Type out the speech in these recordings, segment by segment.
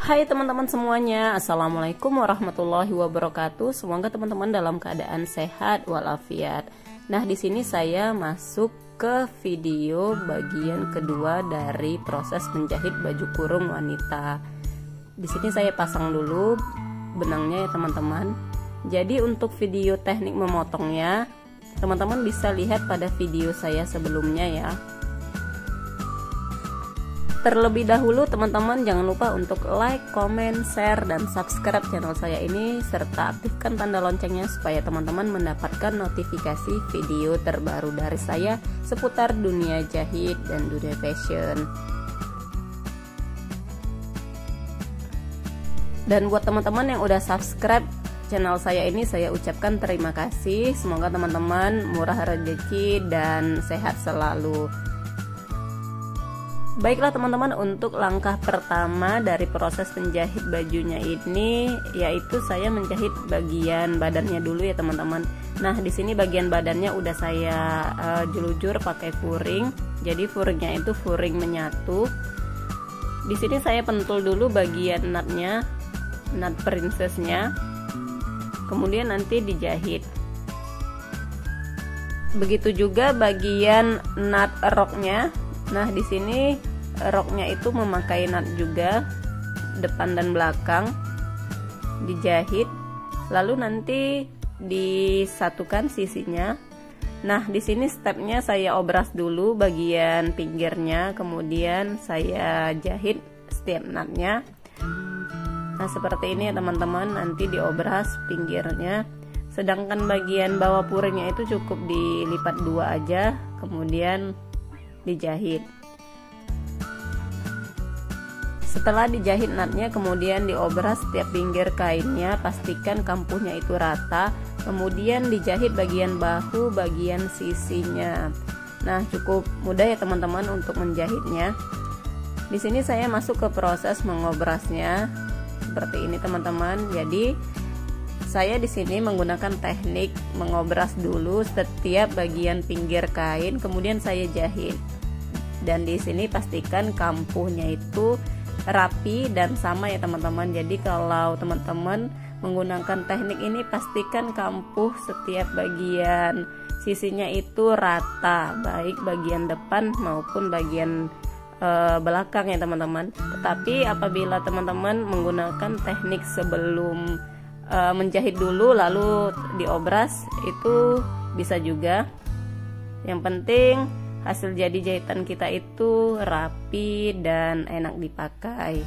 Hai teman-teman semuanya, Assalamualaikum warahmatullahi wabarakatuh. Semoga teman-teman dalam keadaan sehat walafiat. Nah, di sini saya masuk ke video bagian kedua dari proses menjahit baju kurung wanita. Di sini saya pasang dulu benangnya ya teman-teman. Jadi untuk video teknik memotongnya, teman-teman bisa lihat pada video saya sebelumnya ya. Terlebih dahulu teman-teman jangan lupa untuk like, comment, share, dan subscribe channel saya ini serta aktifkan tanda loncengnya supaya teman-teman mendapatkan notifikasi video terbaru dari saya seputar dunia jahit dan dunia fashion. Dan buat teman-teman yang udah subscribe channel saya ini, saya ucapkan terima kasih. Semoga teman-teman murah rezeki dan sehat selalu. Baiklah teman-teman, untuk langkah pertama dari proses menjahit bajunya ini yaitu saya menjahit bagian badannya dulu ya teman-teman. Nah, di sini bagian badannya udah saya julujur pakai furing. Jadi furingnya itu furing menyatu. Di sini saya pentul dulu bagian nutnya, nut princessnya. Kemudian nanti dijahit. Begitu juga bagian nut roknya. Nah, di sini roknya itu memakai nut juga, depan dan belakang dijahit, lalu nanti disatukan sisinya. Nah, di sini stepnya saya obras dulu bagian pinggirnya, kemudian saya jahit setiap nutnya. Nah, seperti ini ya teman-teman, nanti diobras pinggirnya. Sedangkan bagian bawah puringnya itu cukup dilipat dua aja, kemudian dijahit. Setelah dijahit nutnya, kemudian diobras setiap pinggir kainnya, pastikan kampuhnya itu rata, kemudian dijahit bagian bahu, bagian sisinya. Nah, cukup mudah ya teman-teman untuk menjahitnya. Di sini saya masuk ke proses mengobrasnya seperti ini teman-teman. Jadi saya di sini menggunakan teknik mengobras dulu setiap bagian pinggir kain, kemudian saya jahit. Dan di sini pastikan kampuhnya itu rapi dan sama ya teman-teman. Jadi kalau teman-teman menggunakan teknik ini, pastikan kampuh setiap bagian sisinya itu rata, baik bagian depan maupun bagian belakang ya teman-teman. Tetapi apabila teman-teman menggunakan teknik sebelum menjahit dulu lalu diobras, itu bisa juga. Yang penting hasil jadi jahitan kita itu rapi dan enak dipakai.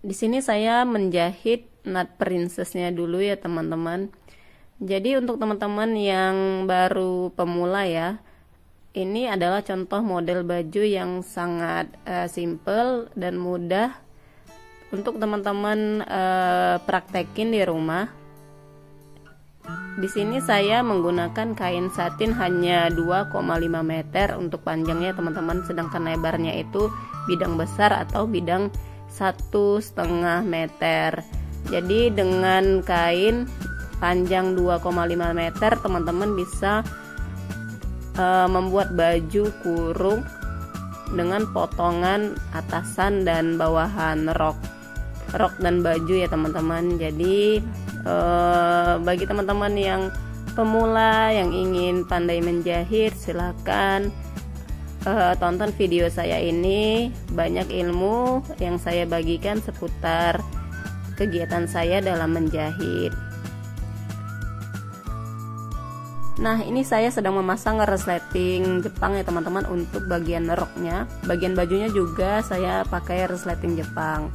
Di sini saya menjahit nut princessnya dulu ya teman-teman. Jadi untuk teman-teman yang baru pemula ya, ini adalah contoh model baju yang sangat simple dan mudah untuk teman-teman praktekin di rumah. Di sini saya menggunakan kain satin hanya 2,5 meter untuk panjangnya teman-teman, sedangkan lebarnya itu bidang besar atau bidang 1,5 meter. Jadi dengan kain panjang 2,5 meter teman-teman bisa membuat baju kurung dengan potongan atasan dan bawahan rok dan baju ya teman-teman. Jadi bagi teman-teman yang pemula yang ingin pandai menjahit, silakan tonton video saya ini. Banyak ilmu yang saya bagikan seputar kegiatan saya dalam menjahit. Nah, ini saya sedang memasang resleting Jepang ya teman-teman untuk bagian roknya. Bagian bajunya juga saya pakai resleting Jepang.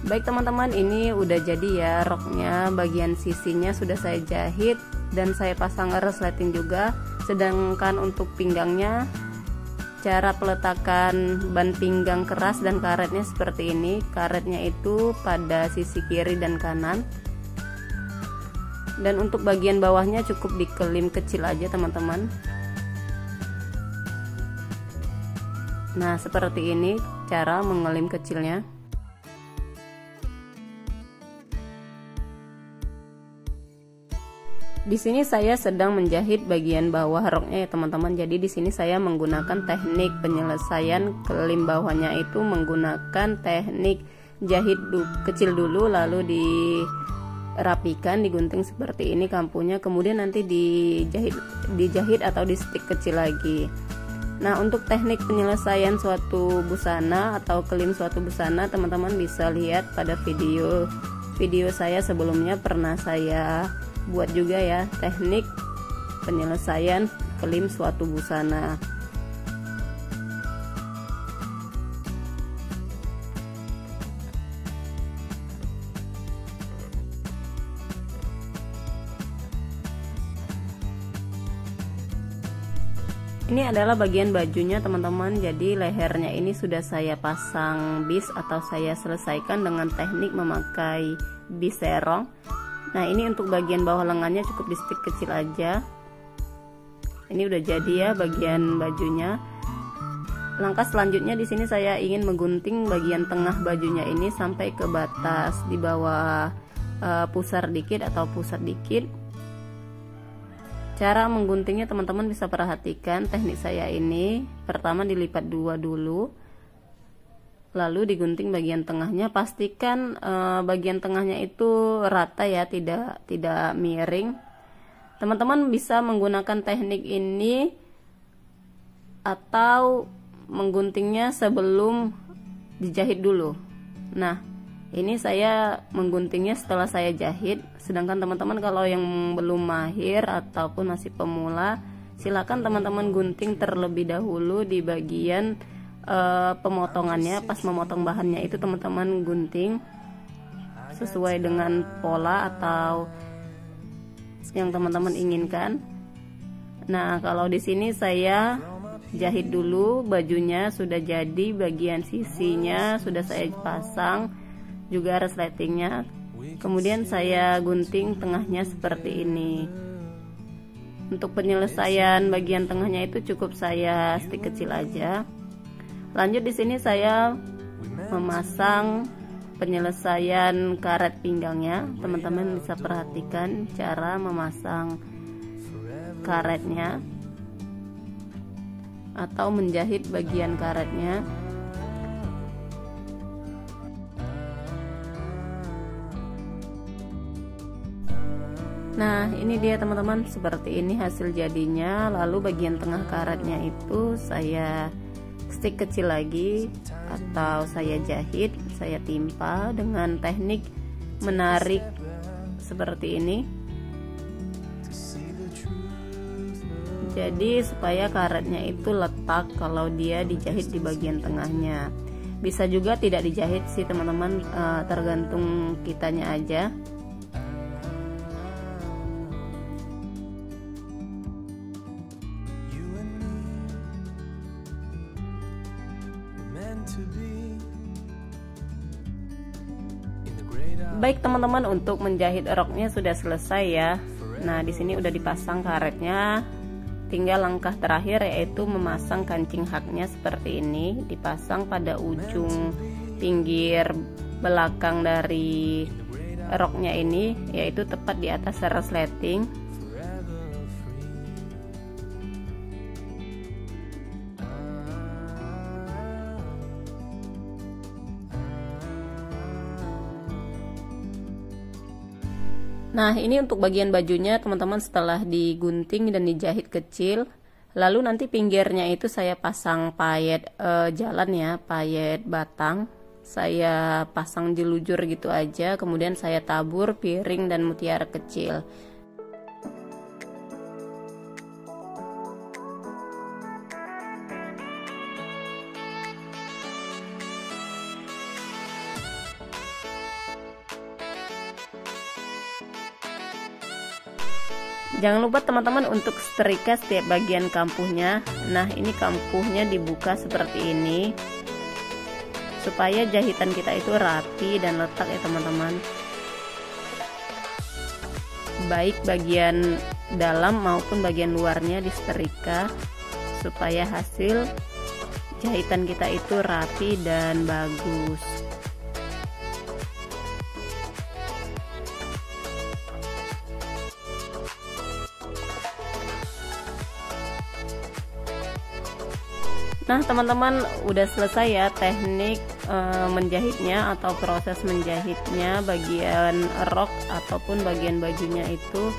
Baik teman-teman, ini udah jadi ya roknya, bagian sisinya sudah saya jahit dan saya pasang resleting juga. Sedangkan untuk pinggangnya, cara peletakan ban pinggang keras dan karetnya seperti ini. Karetnya itu pada sisi kiri dan kanan. Dan untuk bagian bawahnya cukup dikelim kecil aja teman-teman. Nah, seperti ini cara mengelim kecilnya. Di sini saya sedang menjahit bagian bawah roknya ya teman-teman. Jadi di sini saya menggunakan teknik penyelesaian kelim bawahnya itu menggunakan teknik jahit kecil dulu, lalu dirapikan, digunting seperti ini kampuhnya, kemudian nanti dijahit atau di stick kecil lagi. Nah, untuk teknik penyelesaian suatu busana atau kelim suatu busana, teman-teman bisa lihat pada video saya sebelumnya, pernah saya buat juga ya teknik penyelesaian kelim suatu busana. Ini adalah bagian bajunya teman-teman. Jadi lehernya ini sudah saya pasang bis atau saya selesaikan dengan teknik memakai bis serong. Nah, ini untuk bagian bawah lengannya cukup di stick kecil aja. Ini udah jadi ya bagian bajunya. Langkah selanjutnya di sini saya ingin menggunting bagian tengah bajunya ini sampai ke batas di bawah pusar dikit atau pusat dikit. Cara mengguntingnya teman-teman bisa perhatikan teknik saya ini. Pertama dilipat dua dulu, lalu digunting bagian tengahnya. Pastikan bagian tengahnya itu rata ya, tidak miring. Teman-teman bisa menggunakan teknik ini atau mengguntingnya sebelum dijahit dulu. Nah, ini saya mengguntingnya setelah saya jahit. Sedangkan teman-teman kalau yang belum mahir ataupun masih pemula, silakan teman-teman gunting terlebih dahulu di bagian pemotongannya. Pas memotong bahannya itu teman-teman gunting sesuai dengan pola atau yang teman-teman inginkan. Nah, kalau di sini saya jahit dulu bajunya, sudah jadi bagian sisinya sudah saya pasang, juga resletingnya. Kemudian saya gunting tengahnya seperti ini. Untuk penyelesaian bagian tengahnya itu cukup saya stick kecil aja. Lanjut di sini saya memasang penyelesaian karet pinggangnya. Teman-teman bisa perhatikan cara memasang karetnya atau menjahit bagian karetnya. Nah, ini dia teman-teman, seperti ini hasil jadinya. Lalu bagian tengah karetnya itu saya stick kecil lagi atau saya jahit, saya timpa dengan teknik menarik seperti ini. Jadi supaya karetnya itu letak kalau dia dijahit di bagian tengahnya. Bisa juga tidak dijahit sih teman-teman, tergantung kitanya aja. Baik teman-teman, untuk menjahit roknya sudah selesai ya. Nah, di sini udah dipasang karetnya. Tinggal langkah terakhir yaitu memasang kancing haknya seperti ini, dipasang pada ujung pinggir belakang dari roknya ini, yaitu tepat di atas resleting. Nah, ini untuk bagian bajunya teman-teman, setelah digunting dan dijahit kecil, lalu nanti pinggirnya itu saya pasang payet jalan ya, payet batang. Saya pasang jelujur gitu aja, kemudian saya tabur piring dan mutiara kecil. Jangan lupa teman-teman untuk setrika setiap bagian kampuhnya. Nah, ini kampuhnya dibuka seperti ini supaya jahitan kita itu rapi dan letak ya teman-teman. Baik bagian dalam maupun bagian luarnya disetrika supaya hasil jahitan kita itu rapi dan bagus. Nah teman-teman, udah selesai ya teknik menjahitnya atau proses menjahitnya bagian rok ataupun bagian bajunya. Itu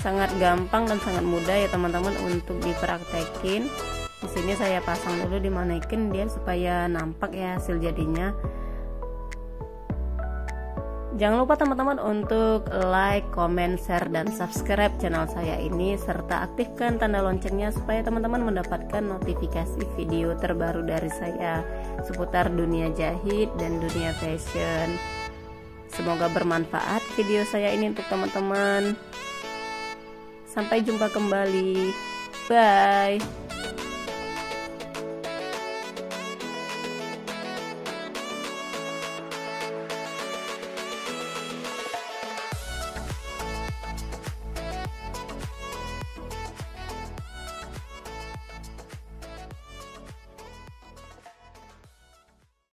sangat gampang dan sangat mudah ya teman-teman untuk dipraktekin. Di sini saya pasang dulu di manekin dia supaya nampak ya hasil jadinya. Jangan lupa teman-teman untuk like, comment, share, dan subscribe channel saya ini, serta aktifkan tanda loncengnya supaya teman-teman mendapatkan notifikasi video terbaru dari saya seputar dunia jahit dan dunia fashion. Semoga bermanfaat video saya ini untuk teman-teman. Sampai jumpa kembali. Bye.